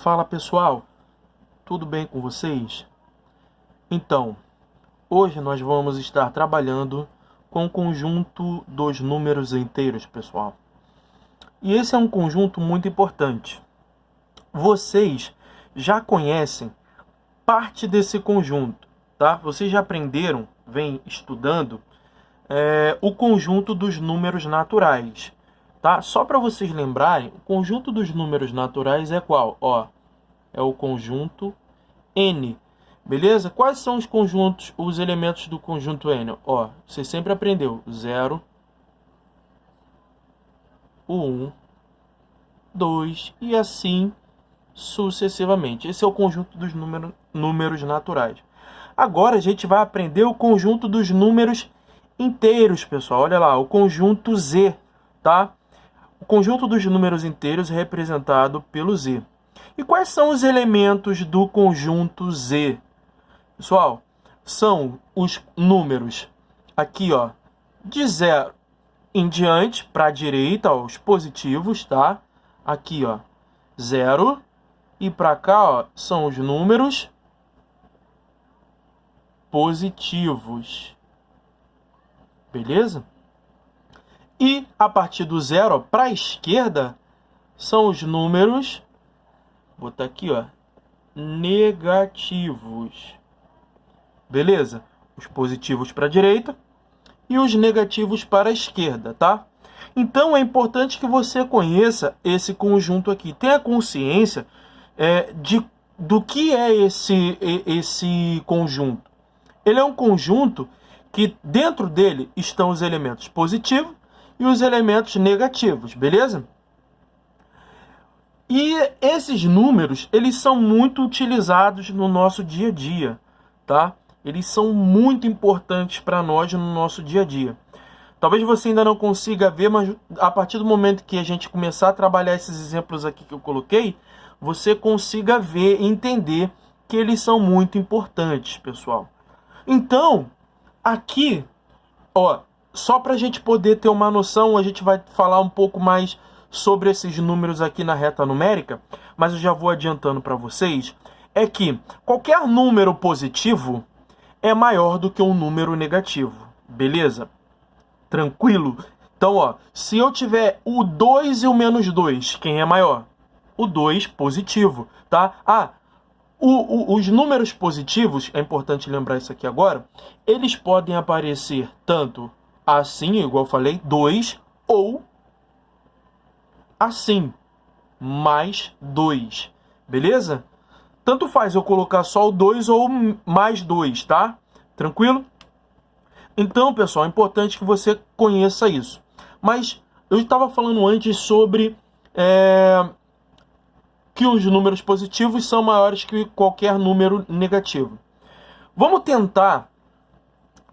Fala pessoal, tudo bem com vocês? Então, hoje nós vamos estar trabalhando com o conjunto dos números inteiros, pessoal. E esse é um conjunto muito importante. Vocês já conhecem parte desse conjunto, tá? Vocês já aprenderam, vem estudando, o conjunto dos números naturais, tá? Só para vocês lembrarem, o conjunto dos números naturais é qual? Ó, é o conjunto N, beleza? Quais são os conjuntos, os elementos do conjunto N? Ó, você sempre aprendeu: 0, o 1, 2 e assim sucessivamente. Esse é o conjunto dos números naturais. Agora a gente vai aprender o conjunto dos números inteiros, pessoal. Olha lá, o conjunto Z, tá? O conjunto dos números inteiros é representado pelo Z. E quais são os elementos do conjunto Z? Pessoal, são os números aqui, ó, de 0 em diante, para a direita, ó, os positivos, tá? Aqui, ó, 0. E para cá, ó, são os números positivos. Beleza? E a partir do 0, para a esquerda, são os números, vou botar aqui, ó, negativos. Beleza? Os positivos para a direita e os negativos para a esquerda, tá? Então é importante que você conheça esse conjunto aqui. Tenha consciência do que é esse conjunto. Ele é um conjunto que dentro dele estão os elementos positivos e os elementos negativos, beleza? E esses números, eles são muito utilizados no nosso dia a dia, tá? Eles são muito importantes para nós no nosso dia a dia. Talvez você ainda não consiga ver, mas a partir do momento que a gente começar a trabalhar esses exemplos aqui que eu coloquei, você consiga ver e entender que eles são muito importantes, pessoal. Então, aqui, ó, só para a gente poder ter uma noção, a gente vai falar um pouco mais sobre esses números aqui na reta numérica, mas eu já vou adiantando para vocês, é que qualquer número positivo é maior do que um número negativo, beleza? Tranquilo? Então, ó, se eu tiver o 2 e o menos 2, quem é maior? O 2 positivo, tá? Os números positivos, é importante lembrar isso aqui agora, eles podem aparecer tanto assim, igual eu falei, 2, ou assim, mais 2, beleza? Tanto faz eu colocar só o 2 ou mais 2, tá? Tranquilo? Então, pessoal, é importante que você conheça isso. Mas eu estava falando antes sobre que os números positivos são maiores que qualquer número negativo. Vamos tentar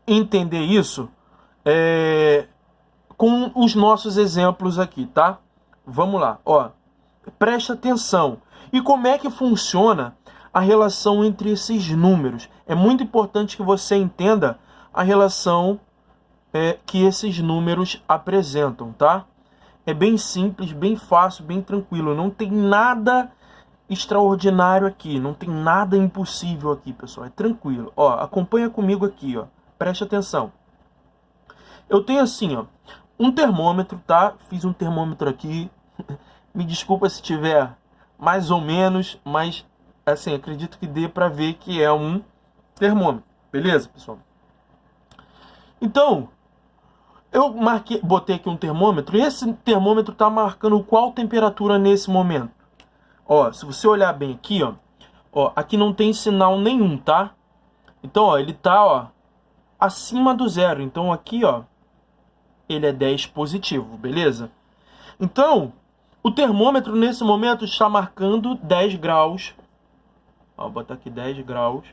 entender isso com os nossos exemplos aqui, tá? Vamos lá, ó. Preste atenção. E como é que funciona a relação entre esses números? É muito importante que você entenda a relação que esses números apresentam, tá? É bem simples, bem fácil, bem tranquilo. Não tem nada extraordinário aqui, não tem nada impossível aqui, pessoal. É tranquilo. Ó, acompanha comigo aqui, ó. Preste atenção. Eu tenho assim, ó, um termômetro, tá? Fiz um termômetro aqui. Me desculpa se tiver mais ou menos, mas assim, acredito que dê para ver que é um termômetro. Beleza, pessoal? Então, eu botei aqui um termômetro e esse termômetro está marcando qual temperatura nesse momento. Ó, se você olhar bem aqui, ó, aqui não tem sinal nenhum, tá? Então, ó, ele tá, ó, acima do zero. Então, aqui, ó, ele é 10 positivo, beleza? Então, o termômetro nesse momento está marcando 10 graus. Ó, vou botar aqui 10 graus.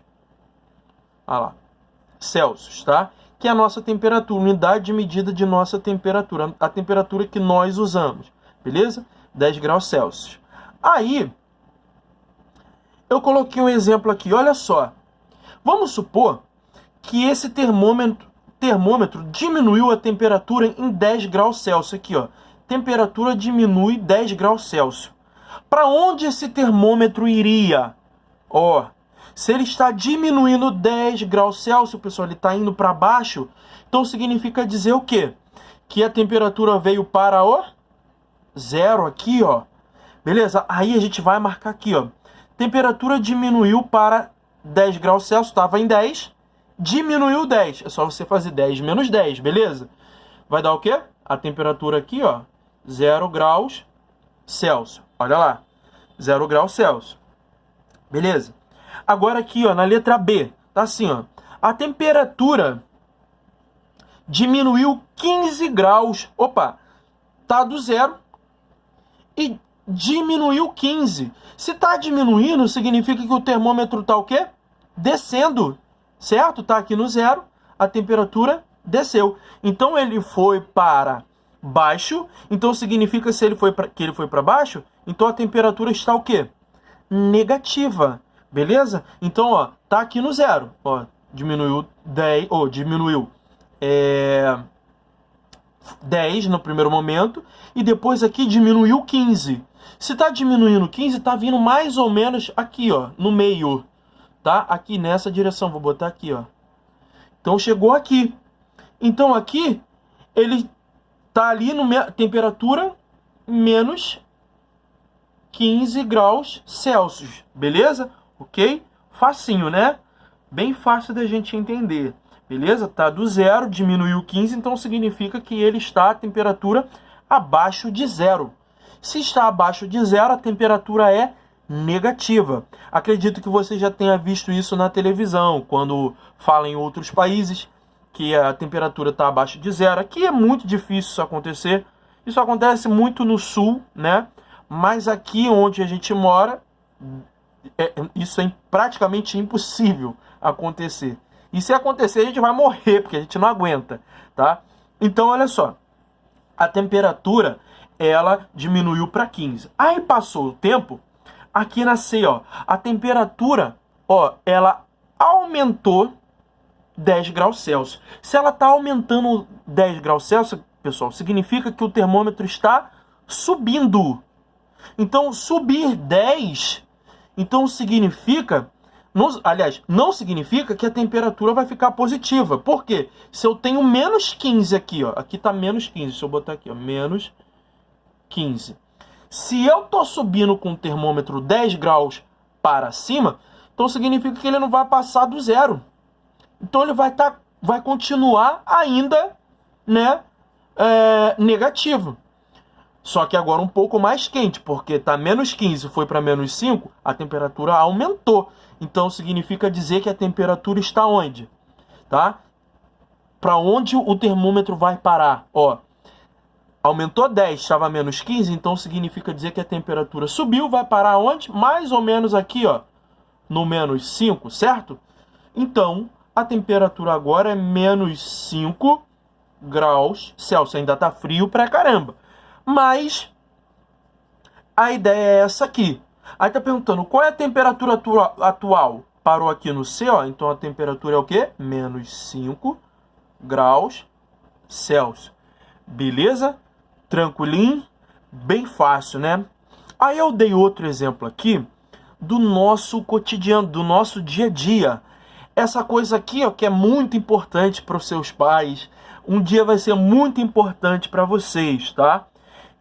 Olha lá, Celsius, tá? Que é a nossa temperatura, unidade de medida de nossa temperatura, a temperatura que nós usamos, beleza? 10 graus Celsius. Aí, eu coloquei um exemplo aqui, olha só. Vamos supor que esse termômetro diminuiu a temperatura em 10 graus Celsius. Aqui, ó, temperatura diminui 10 graus Celsius. Para onde esse termômetro iria? Ó, se ele está diminuindo 10 graus Celsius, pessoal, ele está indo para baixo, então significa dizer o quê? Que a temperatura veio para o zero aqui, ó. Beleza? Aí a gente vai marcar aqui, ó. Temperatura diminuiu para 10 graus Celsius, estava em 10, diminuiu 10. É só você fazer 10 menos 10, beleza? Vai dar o quê? A temperatura aqui, ó, 0 graus Celsius. Olha lá, 0 graus Celsius. Beleza? Agora aqui, ó, na letra B, tá assim, ó. A temperatura diminuiu 15 graus. Opa, tá do zero e diminuiu 15. Se tá diminuindo, significa que o termômetro tá o quê? Descendo, certo? Tá aqui no zero, a temperatura desceu. Então ele foi para baixo, então significa que ele foi para baixo, então a temperatura está o quê? Negativa, beleza? Então, ó, tá aqui no zero, ó, diminuiu 10, ou diminuiu 10 no primeiro momento, e depois aqui diminuiu 15. Se tá diminuindo 15, tá vindo mais ou menos aqui, ó, no meio, tá? Aqui nessa direção, vou botar aqui, ó. Então chegou aqui. Então aqui, ele tá ali no temperatura menos 15 graus Celsius, beleza? Ok? Facinho, né? Bem fácil da gente entender, beleza? Tá do zero, diminuiu 15, então significa que ele está a temperatura abaixo de zero. Se está abaixo de zero, a temperatura é negativa. Acredito que você já tenha visto isso na televisão, quando fala em outros países que a temperatura está abaixo de zero. Aqui é muito difícil isso acontecer. Isso acontece muito no sul, né? Mas aqui onde a gente mora, isso é praticamente impossível acontecer. E se acontecer, a gente vai morrer, porque a gente não aguenta, tá? Então, olha só. A temperatura, ela diminuiu para 15. Aí passou o tempo, aqui na C, ó, a temperatura, ó, ela aumentou 10 graus Celsius. Se ela está aumentando 10 graus Celsius, pessoal, significa que o termômetro está subindo. Então, subir 10, então significa, não significa que a temperatura vai ficar positiva. Por quê? Se eu tenho menos 15 aqui, ó, aqui está menos 15, deixa eu botar aqui, ó, menos 15. Se eu estou subindo com o termômetro 10 graus para cima, então significa que ele não vai passar do zero. Então ele vai continuar ainda, né, negativo. Só que agora um pouco mais quente, porque está menos 15, foi para menos 5, a temperatura aumentou. Então significa dizer que a temperatura está onde? Tá? Para onde o termômetro vai parar? Ó, aumentou 10, estava menos 15, então significa dizer que a temperatura subiu, vai parar onde? Mais ou menos aqui, ó, no menos 5, certo? Então, a temperatura agora é menos 5 graus Celsius. Ainda tá frio pra caramba. Mas a ideia é essa aqui. Aí tá perguntando, qual é a temperatura atual? Parou aqui no C, ó. Então a temperatura é o quê? Menos 5 graus Celsius. Beleza? Tranquilinho? Bem fácil, né? Aí eu dei outro exemplo aqui do nosso cotidiano, do nosso dia a dia. Essa coisa aqui, ó, que é muito importante para os seus pais, um dia vai ser muito importante para vocês, tá?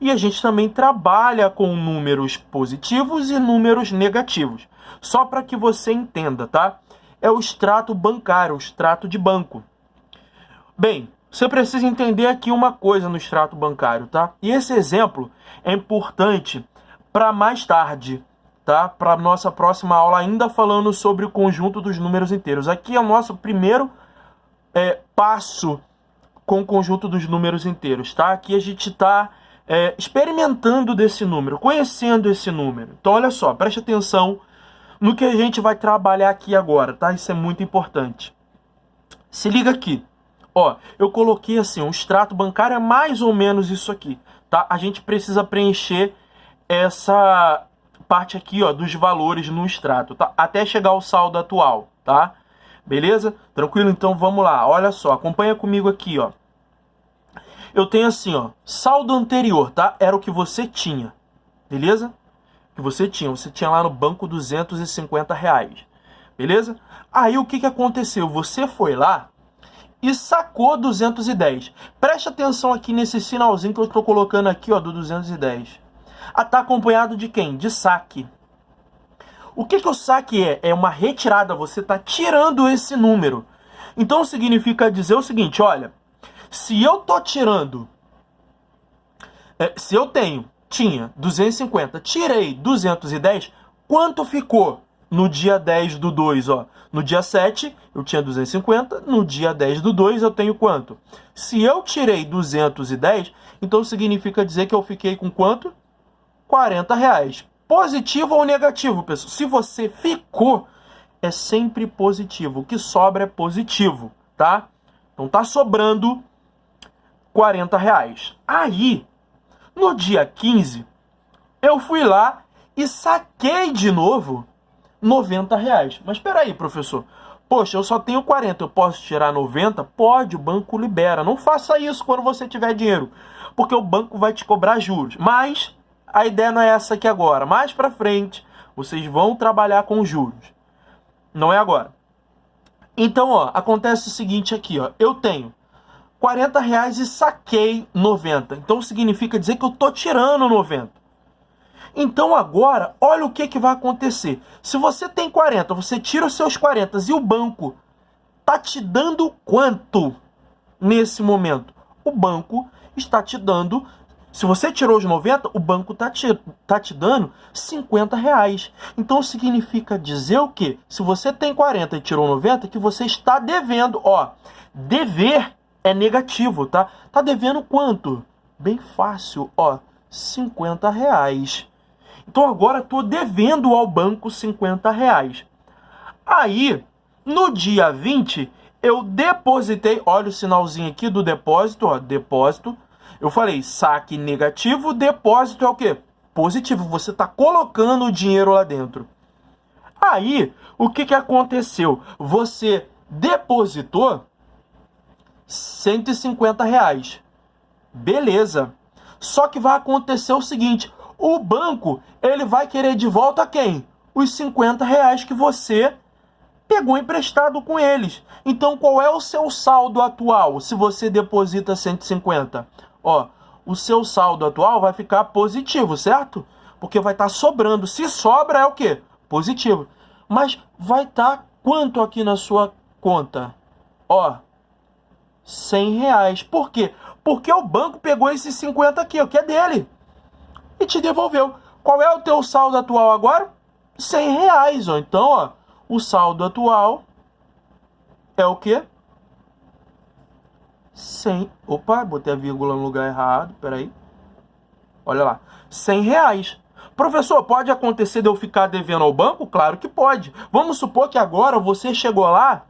E a gente também trabalha com números positivos e números negativos. Só para que você entenda, tá? É o extrato bancário, o extrato de banco. Bem, você precisa entender aqui uma coisa no extrato bancário, tá? E esse exemplo é importante para mais tarde, tá? Para nossa próxima aula, ainda falando sobre o conjunto dos números inteiros. Aqui é o nosso primeiro passo com o conjunto dos números inteiros, tá? Aqui a gente está experimentando desse número, conhecendo esse número. Então, olha só, preste atenção no que a gente vai trabalhar aqui agora, tá? Isso é muito importante. Se liga aqui. Ó, eu coloquei assim, um extrato bancário é mais ou menos isso aqui, tá? A gente precisa preencher essa parte aqui, ó, dos valores no extrato, tá? Até chegar ao saldo atual, tá? Beleza? Tranquilo? Então vamos lá. Olha só, acompanha comigo aqui, ó. Eu tenho assim, ó, saldo anterior, tá? Era o que você tinha, beleza? que você tinha. Você tinha lá no banco R$ 250. Beleza? Aí o que, que aconteceu? Você foi lá e sacou 210. Preste atenção aqui nesse sinalzinho que eu estou colocando aqui, ó, do 210. Está acompanhado de quem? De saque. O que, que o saque é? É uma retirada. Você está tirando esse número. Então significa dizer o seguinte, olha, se eu tô tirando, se eu tinha 250, tirei 210, quanto ficou no dia 10 do 2, ó? No dia 7 eu tinha 250, no dia 10 do 2 eu tenho quanto? Se eu tirei 210, então significa dizer que eu fiquei com quanto? R$ 40. Positivo ou negativo, pessoal? Se você ficou, é sempre positivo. O que sobra é positivo, tá? Então tá sobrando R$ 40. Aí, no dia 15, eu fui lá e saquei de novo R$ 90. Mas espera aí, professor. Poxa, eu só tenho 40, eu posso tirar 90? Pode, o banco libera. Não faça isso quando você tiver dinheiro, porque o banco vai te cobrar juros. Mas a ideia não é essa aqui agora. Mais pra frente, vocês vão trabalhar com juros. Não é agora. Então, ó, acontece o seguinte aqui, ó. Eu tenho R$ 40 e saquei 90. Então significa dizer que eu tô tirando 90. Então agora, olha o que, que vai acontecer. Se você tem 40, você tira os seus 40 e o banco tá te dando quanto nesse momento? O banco está te dando... Se você tirou os 90, o banco tá te dando R$ 50. Então significa dizer o quê? Se você tem 40 e tirou 90, que você está devendo. Ó, dever é negativo, tá? Tá devendo quanto? Bem fácil, ó, R$ 50. Então agora estou devendo ao banco R$ 50. Aí, no dia 20, eu depositei, olha o sinalzinho aqui do depósito, ó, depósito. Eu falei, saque negativo, depósito é o quê? Positivo, você está colocando o dinheiro lá dentro. Aí, o que, que aconteceu? Você depositou R$ 150. Beleza. Só que vai acontecer o seguinte, o banco, ele vai querer de volta quem? Os R$ 50 que você pegou emprestado com eles. Então, qual é o seu saldo atual se você deposita 150? Ó, o seu saldo atual vai ficar positivo, certo? Porque vai estar sobrando. Se sobra, é o quê? Positivo. Mas vai estar quanto aqui na sua conta? Ó, R$ 100. Por quê? Porque o banco pegou esses 50 aqui, o que é dele, e te devolveu. Qual é o teu saldo atual agora? R$ 100, ó. Então, ó, o saldo atual é o quê? 100. Opa, botei a vírgula no lugar errado. Peraí. Olha lá. R$ 100. Professor, pode acontecer de eu ficar devendo ao banco? Claro que pode. Vamos supor que agora você chegou lá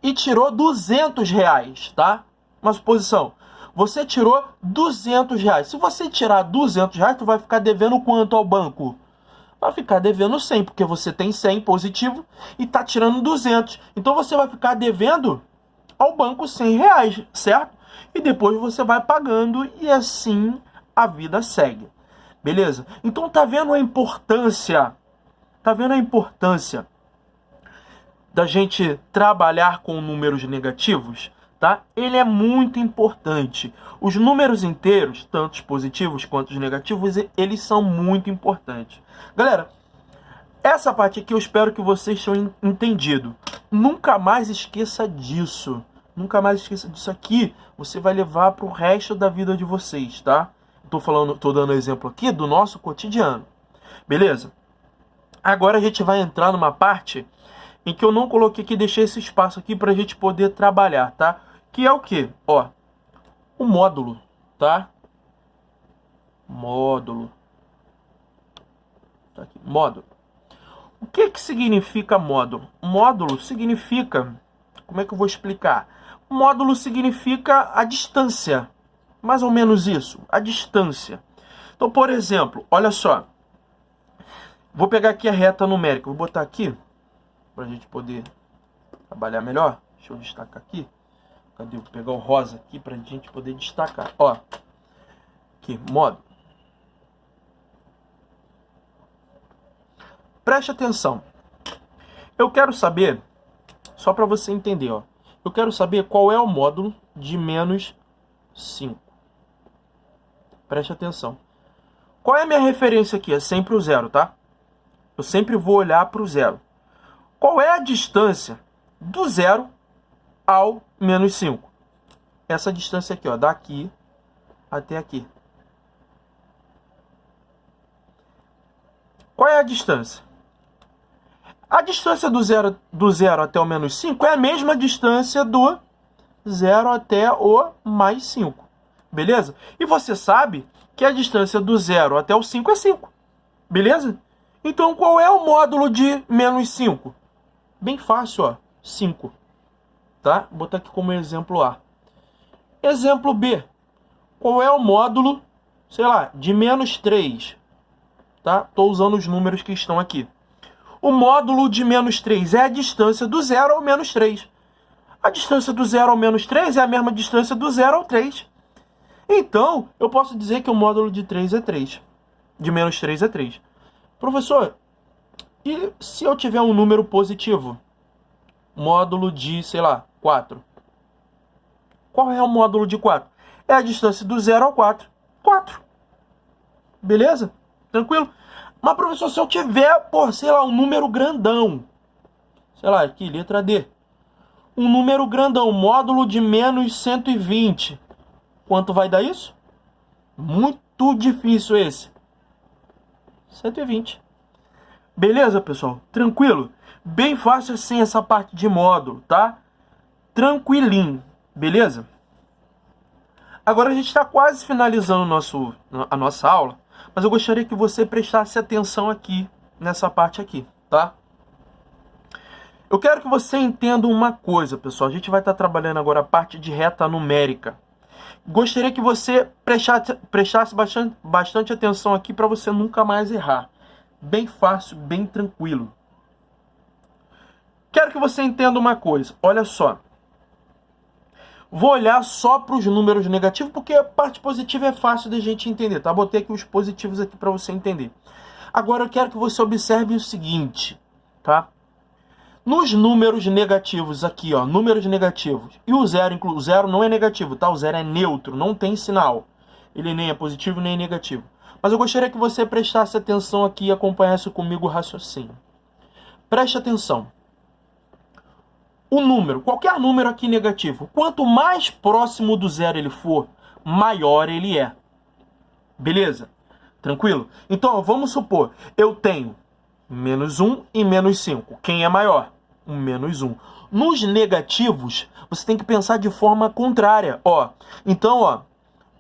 e tirou R$ 200, tá? Uma suposição. Você tirou R$ 200. Se você tirar R$ 200, tu vai ficar devendo quanto ao banco? Vai ficar devendo 100, porque você tem 100 positivo e tá tirando 200. Então você vai ficar devendo ao banco R$ 100, certo? E depois você vai pagando e assim a vida segue. Beleza? Então tá vendo a importância? Tá vendo a importância da gente trabalhar com números negativos? Tá? Ele é muito importante. Os números inteiros, tanto os positivos quanto os negativos, eles são muito importantes. Galera, essa parte aqui eu espero que vocês tenham entendido. Nunca mais esqueça disso. Nunca mais esqueça disso aqui. Você vai levar para o resto da vida de vocês, tá? Tô dando exemplo aqui do nosso cotidiano. Beleza? Agora a gente vai entrar numa parte em que eu não coloquei aqui, deixei esse espaço aqui para a gente poder trabalhar, tá? Que é o quê? Ó, o módulo, tá? Módulo. Tá aqui, módulo. O que que significa módulo? Módulo significa... Como é que eu vou explicar? Módulo significa a distância. Mais ou menos isso, a distância. Então, por exemplo, olha só. Vou pegar aqui a reta numérica. Vou botar aqui, para a gente poder trabalhar melhor. Deixa eu destacar aqui. Cadê? Vou pegar o rosa aqui para a gente poder destacar. Ó, aqui, módulo. preste atenção. Eu quero saber, só para você entender, ó. Eu quero saber qual é o módulo de menos 5. Preste atenção. Qual é a minha referência aqui? É sempre o zero, tá? Eu sempre vou olhar para o zero. Qual é a distância do zero ao menos 5? Essa distância aqui, ó, daqui até aqui. Qual é a distância? A distância do zero até o menos 5 é a mesma distância do 0 até o mais 5. Beleza? E você sabe que a distância do 0 até o 5 é 5. Beleza? Então, qual é o módulo de menos 5? Bem fácil, ó. 5. Tá? Vou botar aqui como exemplo A. Exemplo B. Qual é o módulo, sei lá, de menos 3? Tá? Estou usando os números que estão aqui. O módulo de menos 3 é a distância do 0 ao menos 3. A distância do 0 ao menos 3 é a mesma distância do 0 ao 3. Então, eu posso dizer que o módulo de 3 é 3. De menos 3 é 3. Professor, e se eu tiver um número positivo? Módulo de, sei lá, 4. Qual é o módulo de 4? É a distância do 0 ao 4. 4. Beleza? Tranquilo? Mas, professor, se eu tiver, por, sei lá, um número grandão. Sei lá, aqui, letra D. Um número grandão, módulo de menos 120. Quanto vai dar isso? Muito difícil esse. 120. Beleza, pessoal? Tranquilo? Bem fácil assim essa parte de módulo, tá? Tranquilinho. Beleza? Agora a gente está quase finalizando a nossa aula, mas eu gostaria que você prestasse atenção aqui, nessa parte aqui, tá? Eu quero que você entenda uma coisa, pessoal. A gente vai estar trabalhando agora a parte de reta numérica. Gostaria que você prestasse bastante atenção aqui para você nunca mais errar. Bem fácil, bem tranquilo. Quero que você entenda uma coisa. Olha só. Vou olhar só para os números negativos, porque a parte positiva é fácil da gente entender, tá? Botei aqui os positivos aqui para você entender. Agora eu quero que você observe o seguinte, tá? Nos números negativos aqui, ó, números negativos. E o zero não é negativo, tá? O zero é neutro, não tem sinal. Ele nem é positivo nem é negativo. Mas eu gostaria que você prestasse atenção aqui e acompanhasse comigo o raciocínio. Preste atenção. O número, qualquer número aqui negativo, quanto mais próximo do zero ele for, maior ele é. Beleza? Tranquilo? Então, vamos supor, eu tenho menos 1 e menos 5. Quem é maior? O menos 1. Nos negativos, você tem que pensar de forma contrária. Ó, então, ó,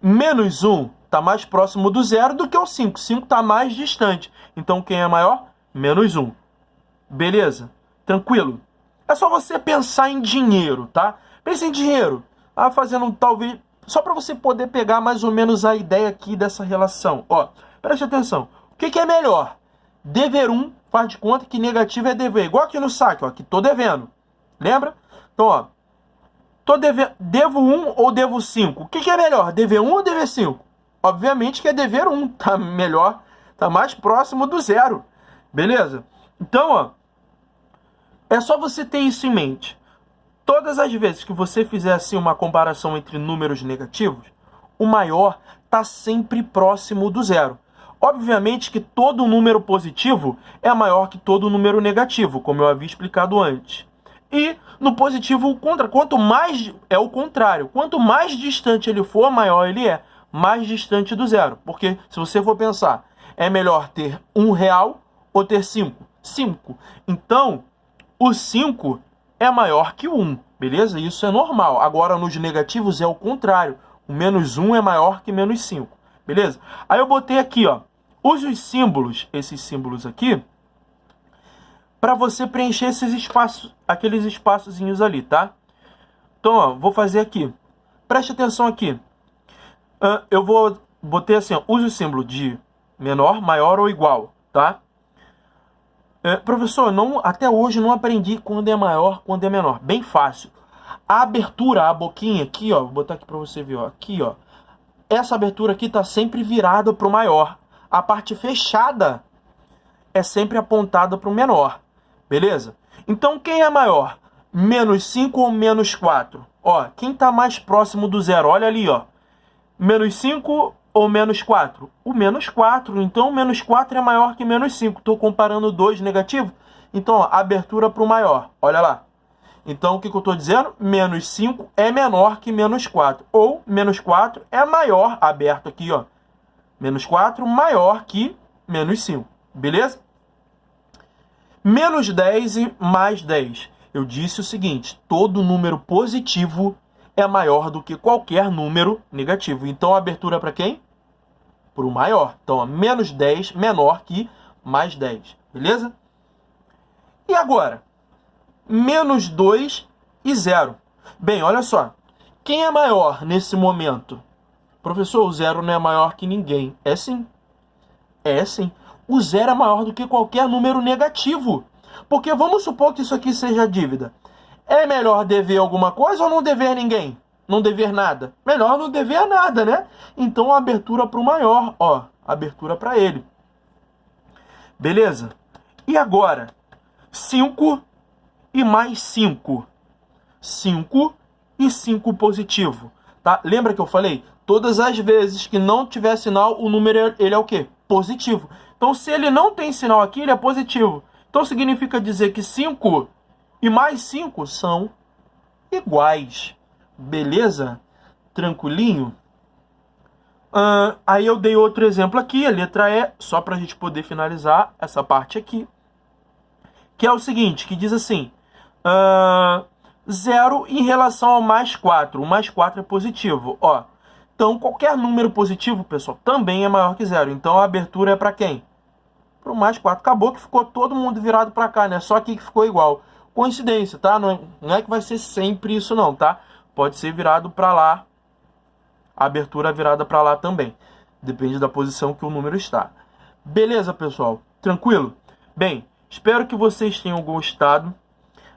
menos 1 está mais próximo do zero do que o 5. 5 está mais distante. Então, quem é maior? Menos 1. Beleza? Tranquilo? É só você pensar em dinheiro, tá? Pense em dinheiro. Fazendo talvez... Só para você poder pegar mais ou menos a ideia aqui dessa relação. Ó, preste atenção. O que é melhor? Dever 1, faz de conta que negativo é dever. Igual aqui no saque, ó, que tô devendo. Lembra? Então, ó. Devo 1 ou devo 5? O que é melhor? Dever 1 ou dever 5? Obviamente que é dever 1. Tá melhor, tá mais próximo do zero. Beleza? Então, ó. É só você ter isso em mente. Todas as vezes que você fizer assim uma comparação entre números negativos, o maior está sempre próximo do zero. Obviamente que todo número positivo é maior que todo número negativo, como eu havia explicado antes. E no positivo, quanto mais é o contrário. Quanto mais distante ele for, maior ele é. Mais distante do zero. Porque se você for pensar, é melhor ter R$1 ou ter 5? 5. Então, o 5 é maior que o 1, beleza? Isso é normal. Agora, nos negativos é o contrário. O menos 1 é maior que menos 5, beleza? Aí eu botei aqui, ó. Use os símbolos, esses símbolos aqui, para você preencher esses espaços, aqueles espaçozinhos ali, tá? Então, ó, vou fazer aqui. Preste atenção aqui. Botei assim, ó. Use o símbolo de menor, maior ou igual, tá? Professor, até hoje não aprendi quando é maior, quando é menor. Bem fácil. A abertura, a boquinha aqui, ó. Vou botar aqui para você ver, ó. Aqui, ó. Essa abertura aqui tá sempre virada pro maior. A parte fechada é sempre apontada para o menor, beleza? Então, quem é maior? Menos 5 ou menos 4? Ó, quem está mais próximo do zero? Olha ali, ó. Menos 5 ou menos 4? O menos 4. Então, o menos 4 é maior que menos 5. Estou comparando dois negativos. Então, ó, abertura para o maior. Olha lá. Então, o que eu estou dizendo? Menos 5 é menor que menos 4. Ou menos 4 é maior, aberto aqui, ó. Menos 4 maior que menos 5. Beleza? Menos 10 e mais 10. Eu disse o seguinte, todo número positivo é maior do que qualquer número negativo. Então, a abertura é para quem? Para o maior. Então, ó, menos 10 menor que mais 10. Beleza? E agora? Menos 2 e 0. Bem, olha só. Quem é maior nesse momento? Professor, o 0 não é maior que ninguém. É sim. É sim. O 0 é maior do que qualquer número negativo. Porque vamos supor que isso aqui seja dívida. É melhor dever alguma coisa ou não dever ninguém? Não dever nada? Melhor não dever nada, né? Então, a abertura para o maior. Ó, abertura para ele. Beleza? E agora? 5 e mais 5. 5 e 5 positivo. Tá? Lembra que eu falei? Todas as vezes que não tiver sinal, o número ele é o quê? Positivo. Então, se ele não tem sinal aqui, ele é positivo. Então, significa dizer que 5 e mais 5 são iguais. Beleza? Tranquilinho? Aí eu dei outro exemplo aqui, a letra E, só para a gente poder finalizar essa parte aqui. Que é o seguinte, que diz assim... 0 em relação ao mais 4. O mais 4 é positivo. Ó, então, qualquer número positivo, pessoal, também é maior que 0. Então, a abertura é para quem? Para o mais 4. Acabou que ficou todo mundo virado para cá, né? Só aqui que ficou igual. Coincidência, tá? Não é que vai ser sempre isso não, tá? Pode ser virado para lá. A abertura virada para lá também. Depende da posição que o número está. Beleza, pessoal? Tranquilo? Bem, espero que vocês tenham gostado.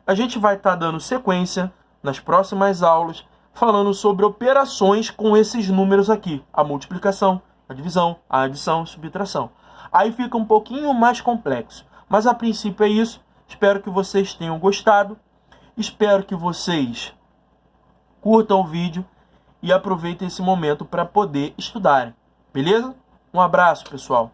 A gente vai estar dando sequência nas próximas aulas, falando sobre operações com esses números aqui. A multiplicação, a divisão, a adição e subtração. Aí fica um pouquinho mais complexo. Mas a princípio é isso. Espero que vocês tenham gostado. Espero que vocês curtam o vídeo e aproveitem esse momento para poder estudarem. Beleza? Um abraço, pessoal.